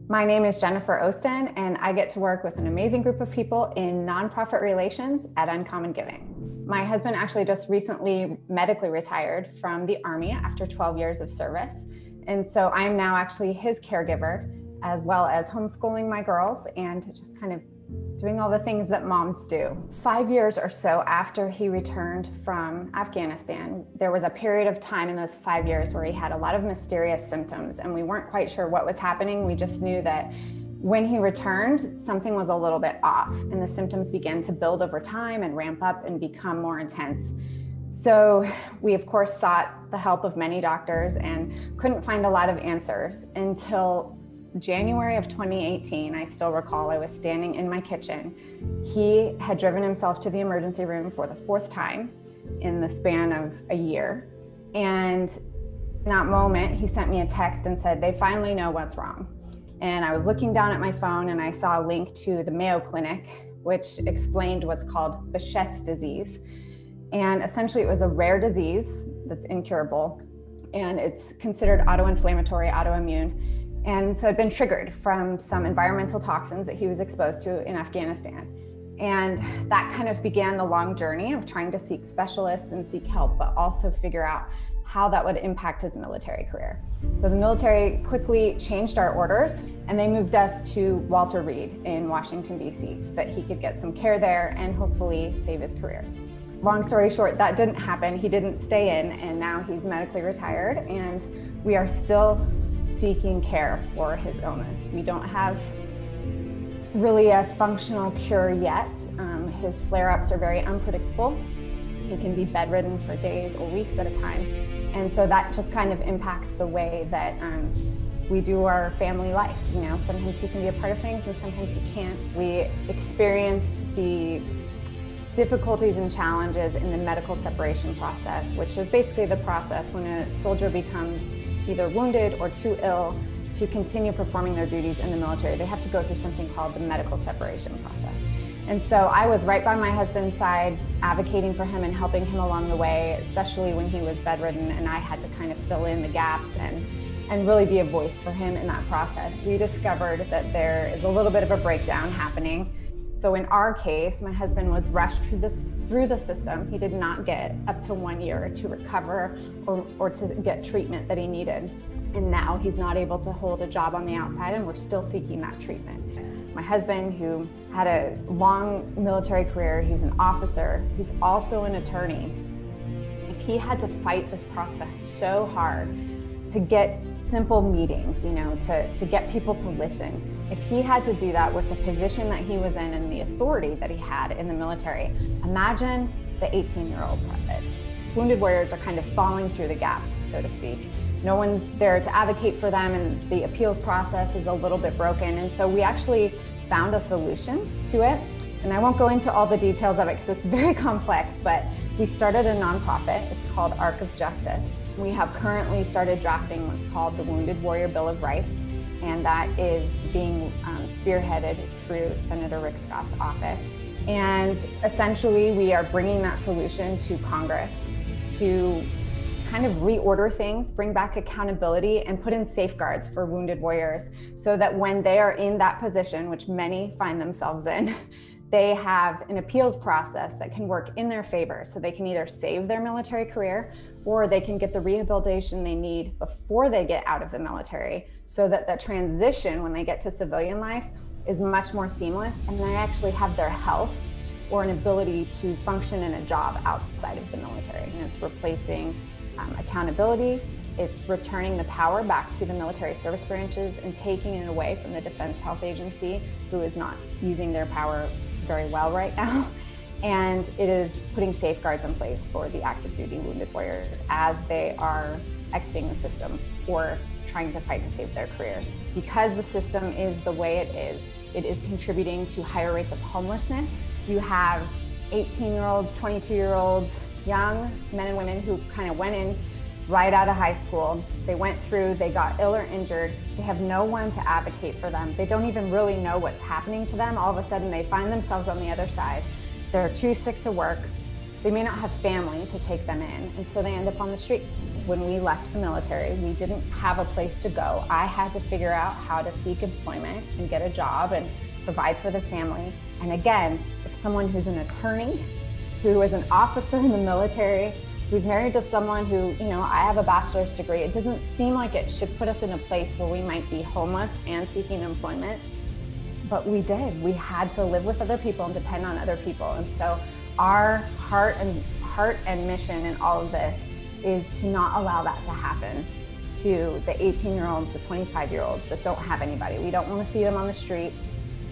My name is Jennifer Ostan, and I get to work with an amazing group of people in nonprofit relations at Uncommon Giving. My husband actually just recently medically retired from the Army after 12 years of service. And so I'm now actually his caregiver, as well as homeschooling my girls and just kind of doing all the things that moms do. 5 years or so after he returned from Afghanistan, there was a period of time in those 5 years where he had a lot of mysterious symptoms, and we weren't quite sure what was happening. We just knew that when he returned, something was a little bit off, and the symptoms began to build over time and ramp up and become more intense. So we, of course, sought the help of many doctors and couldn't find a lot of answers until January of 2018. I still recall I was standing in my kitchen. He had driven himself to the emergency room for the 4th time in the span of a year. And in that moment, he sent me a text and said, "They finally know what's wrong." And I was looking down at my phone and I saw a link to the Mayo Clinic, which explained what's called Behçet's disease. And essentially it was a rare disease that's incurable, and it's considered autoinflammatory, autoimmune. And so it had been triggered from some environmental toxins that he was exposed to in Afghanistan. And that kind of began the long journey of trying to seek specialists and seek help, but also figure out how that would impact his military career. So the military quickly changed our orders, and they moved us to Walter Reed in Washington, D.C., so that he could get some care there and hopefully save his career. Long story short, that didn't happen. He didn't stay in, and now he's medically retired, and we are still seeking care for his illness. We don't have really a functional cure yet. His flare-ups are very unpredictable. He can be bedridden for days or weeks at a time. And so that just kind of impacts the way that we do our family life. You know, sometimes he can be a part of things and sometimes he can't. We experienced the difficulties and challenges in the medical separation process, which is basically the process when a soldier becomes either wounded or too ill to continue performing their duties in the military. They have to go through something called the medical separation process. And so I was right by my husband's side, advocating for him and helping him along the way, especially when he was bedridden, and I had to kind of fill in the gaps and really be a voice for him in that process. We discovered that there is a little bit of a breakdown happening. So in our case, my husband was rushed through the system. He did not get up to 1 year to recover or to get treatment that he needed. And now he's not able to hold a job on the outside, and we're still seeking that treatment. My husband, who had a long military career, he's an officer, he's also an attorney. If he had to fight this process so hard to get simple meetings, you know, to get people to listen, if he had to do that with the position that he was in and the authority that he had in the military, imagine the 18-year-old private. Wounded warriors are kind of falling through the gaps, so to speak. No one's there to advocate for them, and the appeals process is a little bit broken. And so we actually found a solution to it. And I won't go into all the details of it because it's very complex, but we started a nonprofit. It's called Arc of Justice. We have currently started drafting what's called the Wounded Warrior Bill of Rights, and that is being spearheaded through Senator Rick Scott's office. And essentially, we are bringing that solution to Congress to kind of reorder things, bring back accountability, and put in safeguards for wounded warriors so that when they are in that position, which many find themselves in, they have an appeals process that can work in their favor. So they can either save their military career or they can get the rehabilitation they need before they get out of the military, so that the transition when they get to civilian life is much more seamless, and they actually have their health or an ability to function in a job outside of the military. And it's replacing accountability. It's returning the power back to the military service branches and taking it away from the Defense Health Agency, who is not using their power very well right now. And it is putting safeguards in place for the active duty wounded warriors as they are exiting the system or trying to fight to save their careers. Because the system is the way it is contributing to higher rates of homelessness. You have 18-year-olds, 22-year-olds, young men and women who kind of went in right out of high school. They went through, they got ill or injured. They have no one to advocate for them. They don't even really know what's happening to them. All of a sudden they find themselves on the other side. They're too sick to work. They may not have family to take them in, and so they end up on the streets. when we left the military, we didn't have a place to go. I had to figure out how to seek employment and get a job and provide for the family. And again, if someone who's an attorney, who is an officer in the military, who's married to someone who, I have a bachelor's degree, it doesn't seem like it should put us in a place where we might be homeless and seeking employment. But we did. We had to live with other people and depend on other people. And so our heart and mission in all of this is to not allow that to happen to the 18-year-olds, the 25-year-olds that don't have anybody. We don't want to see them on the street.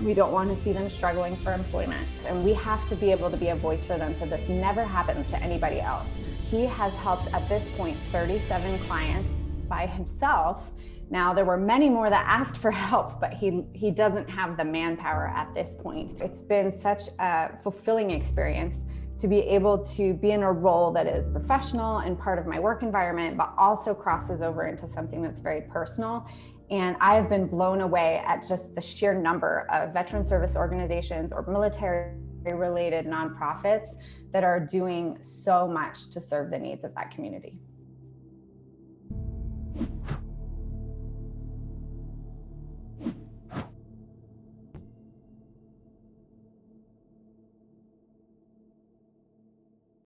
We don't want to see them struggling for employment. And we have to be able to be a voice for them so this never happens to anybody else. He has helped, at this point, 37 clients by himself. Now, there were many more that asked for help, but he doesn't have the manpower at this point. It's been such a fulfilling experience to be able to be in a role that is professional and part of my work environment, but also crosses over into something that's very personal. And I have been blown away at just the sheer number of veteran service organizations or military-related nonprofits that are doing so much to serve the needs of that community.